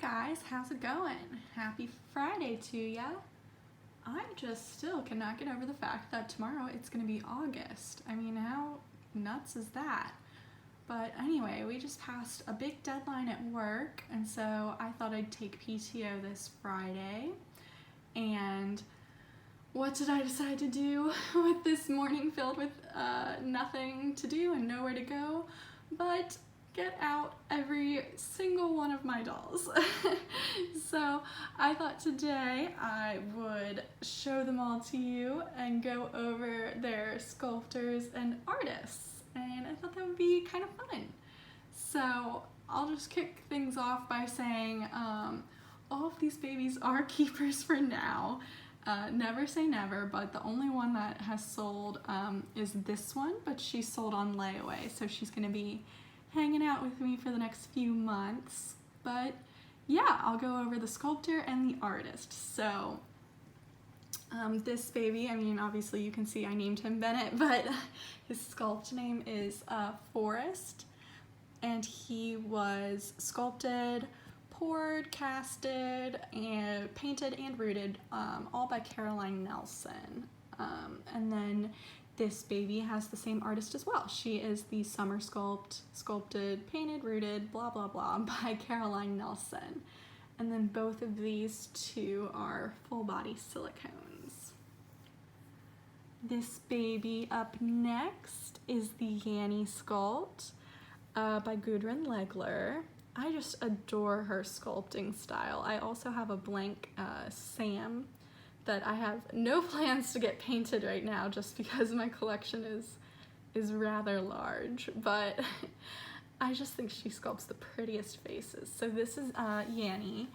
guys, how's it going? Happy Friday to ya. I just still cannot get over the fact that tomorrow it's gonna be August. I mean, how nuts is that? But anyway, we just passed a big deadline at work, and so I thought I'd take PTO this Friday. And what did I decide to do with this morning filled with nothing to do and nowhere to go but get out every single one of my dolls. So I thought today I would show them all to you and go over their sculptors and artists, and I thought that would be kind of fun. So I'll just kick things off by saying all of these babies are keepers for now. Never say never, but the only one that has sold is this one, but she's sold on layaway, so she's gonna be hanging out with me for the next few months. But yeah, I'll go over the sculptor and the artist. So this baby, I mean, obviously you can see I named him Bennett, but his sculpt name is Forrest, and he was sculpted, poured, casted, and painted and rooted, all by Caroline Nelson. And then this baby has the same artist as well. She is the Summer sculpted, painted, rooted, blah, blah, blah, by Caroline Nelson. And then both of these two are full body silicones. This baby up next is the Yanny sculpt by Gudrun Legler. I just adore her sculpting style. I also have a blank Sam that I have no plans to get painted right now just because my collection is rather large, but I just think she sculpts the prettiest faces. So this is Yanny,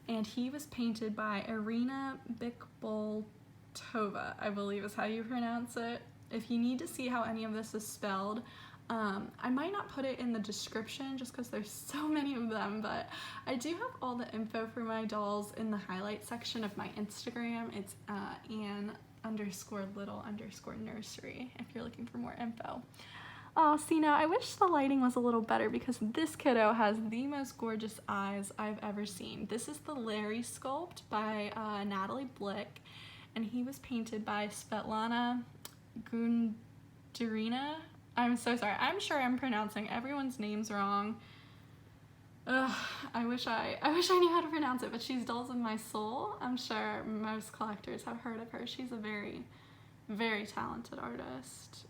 and he was painted by Irina Bikboltova, I believe is how you pronounce it. If you need to see how any of this is spelled, I might not put it in the description just because there's so many of them, but I do have all the info for my dolls in the highlight section of my Instagram. It's Ann_little_nursery if you're looking for more info. Oh, see, now I wish the lighting was a little better because this kiddo has the most gorgeous eyes I've ever seen. This is the Larry sculpt by Natalie Blick, and he was painted by Svetlana Gundarina. I'm so sorry. I'm sure I'm pronouncing everyone's names wrong. Ugh, I wish I knew how to pronounce it, but she's Dolls of My Soul. I'm sure most collectors have heard of her. She's a very, very talented artist.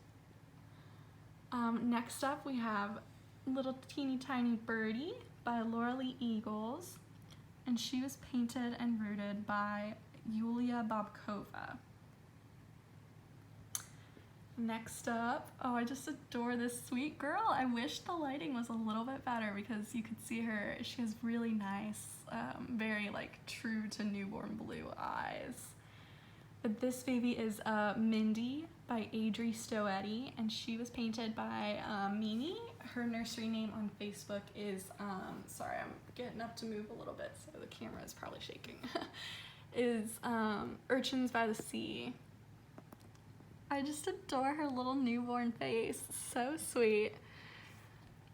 Next up we have Little Teeny Tiny Birdie by Lauralee Eagles, and she was painted and rooted by Yulia Bobkova. Next up, oh, I just adore this sweet girl. I wish the lighting was a little bit better because you could see her. She has really nice, very like true to newborn blue eyes. But this baby is Mindy by Adri Stoetti, and she was painted by Mimi. Her nursery name on Facebook is, sorry, I'm getting up to move a little bit, so the camera is probably shaking, is Urchins by the Sea. I just adore her little newborn face, so sweet.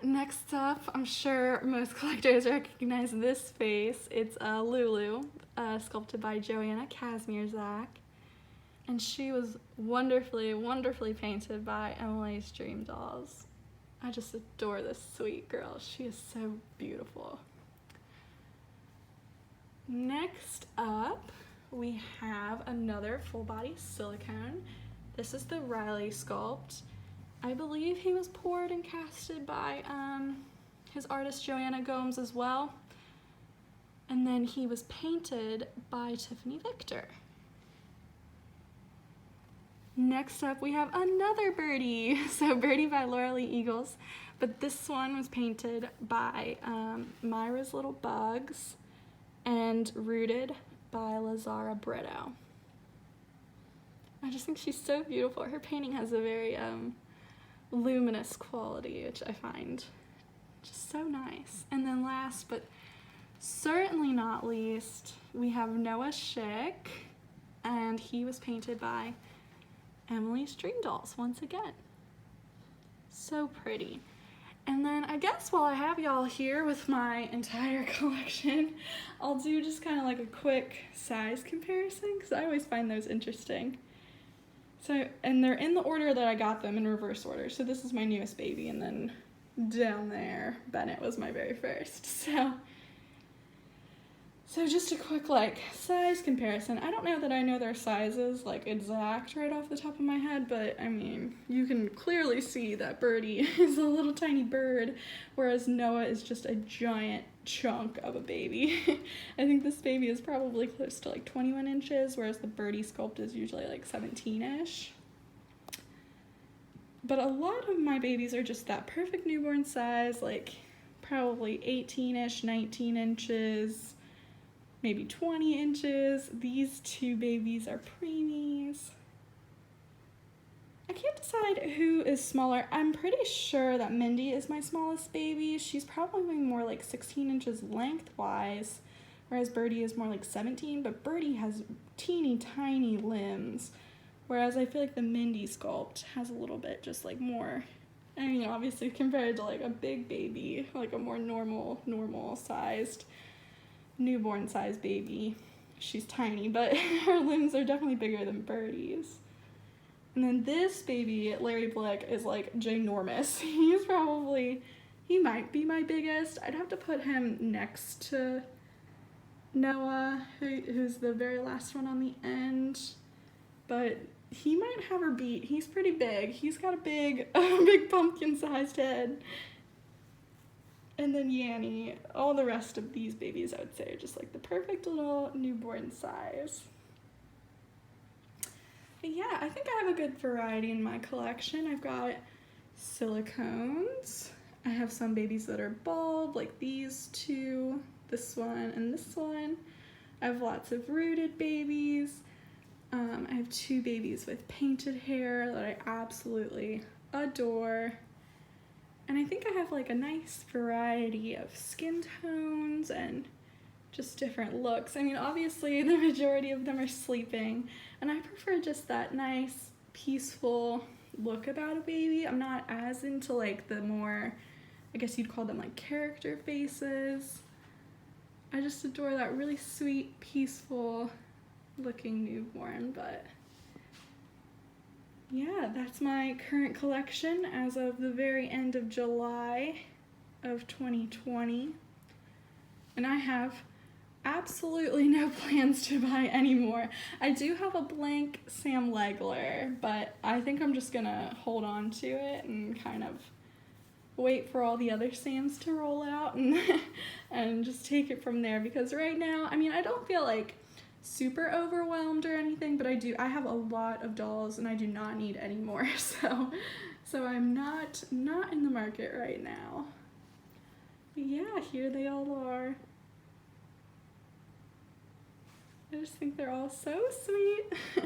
Next up, I'm sure most collectors recognize this face. It's Lulu, sculpted by Joanna Kazmierzak, and she was wonderfully, wonderfully painted by Emily's Dream Dolls. I just adore this sweet girl. She is so beautiful. Next up, we have another full body silicone. This is the Riley sculpt. I believe he was poured and casted by his artist Joanna Gomes as well. And then he was painted by Tiffany Victor. Next up we have another Birdie. So Birdie by Lauralee Eagles, but this one was painted by Myra's Little Bugs and rooted by Lazara Brito. I just think she's so beautiful. Her painting has a very luminous quality, which I find just so nice. And then last, but certainly not least, we have Noah Schick, and he was painted by Emily's Dream Dolls once again. So pretty. And then I guess while I have y'all here with my entire collection, I'll do just kind of like a quick size comparison because I always find those interesting. So, and they're in the order that I got them, in reverse order. So this is my newest baby, and then down there, Bennett was my very first. So just a quick like size comparison. I don't know that I know their sizes like exact right off the top of my head, but I mean, you can clearly see that Birdie is a little tiny bird, whereas Noah is just a giant chunk of a baby. I think this baby is probably close to like 21 inches, whereas the Birdie sculpt is usually like 17-ish. But a lot of my babies are just that perfect newborn size, like probably 18-ish, 19 inches, maybe 20 inches. These two babies are preemies. I can't decide who is smaller. I'm pretty sure that Mindy is my smallest baby. She's probably more like 16 inches lengthwise, whereas Birdie is more like 17, but Birdie has teeny tiny limbs, whereas I feel like the Mindy sculpt has a little bit just like more, I mean, obviously compared to like a big baby, like a more normal sized newborn sized baby, she's tiny, but her limbs are definitely bigger than Birdie's. And then this baby, Larry Blick, is like ginormous. He might be my biggest. I'd have to put him next to Noah, who's the very last one on the end, but he might have her beat. He's pretty big. He's got a big pumpkin-sized head. And then Yanny, all the rest of these babies, I would say, are just like the perfect little newborn size. But yeah, I think I have a good variety in my collection. I've got silicones. I have some babies that are bald, like these two, this one and this one. I have lots of rooted babies. I have two babies with painted hair that I absolutely adore. And I think I have like a nice variety of skin tones and just different looks. I mean, obviously the majority of them are sleeping, and I prefer just that nice, peaceful look about a baby. I'm not as into like the more, I guess you'd call them like character faces. I just adore that really sweet, peaceful looking newborn. But yeah, that's my current collection as of the very end of July of 2020. And I have absolutely no plans to buy any more. I do have a blank Sam Legler, but I think I'm just gonna hold on to it and kind of wait for all the other Sams to roll out and just take it from there, because right now, I mean, I don't feel like super overwhelmed or anything, but I have a lot of dolls and I do not need any more, so I'm not in the market right now. But yeah, here they all are. I just think they're all so sweet.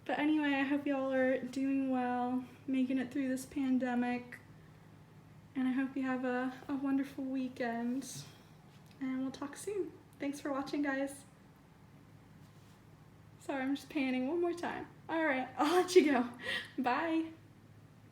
But anyway, I hope y'all are doing well, making it through this pandemic, and I hope you have a wonderful weekend, and we'll talk soon. Thanks for watching, guys. Sorry, I'm just panning one more time. All right, I'll let you go. Bye.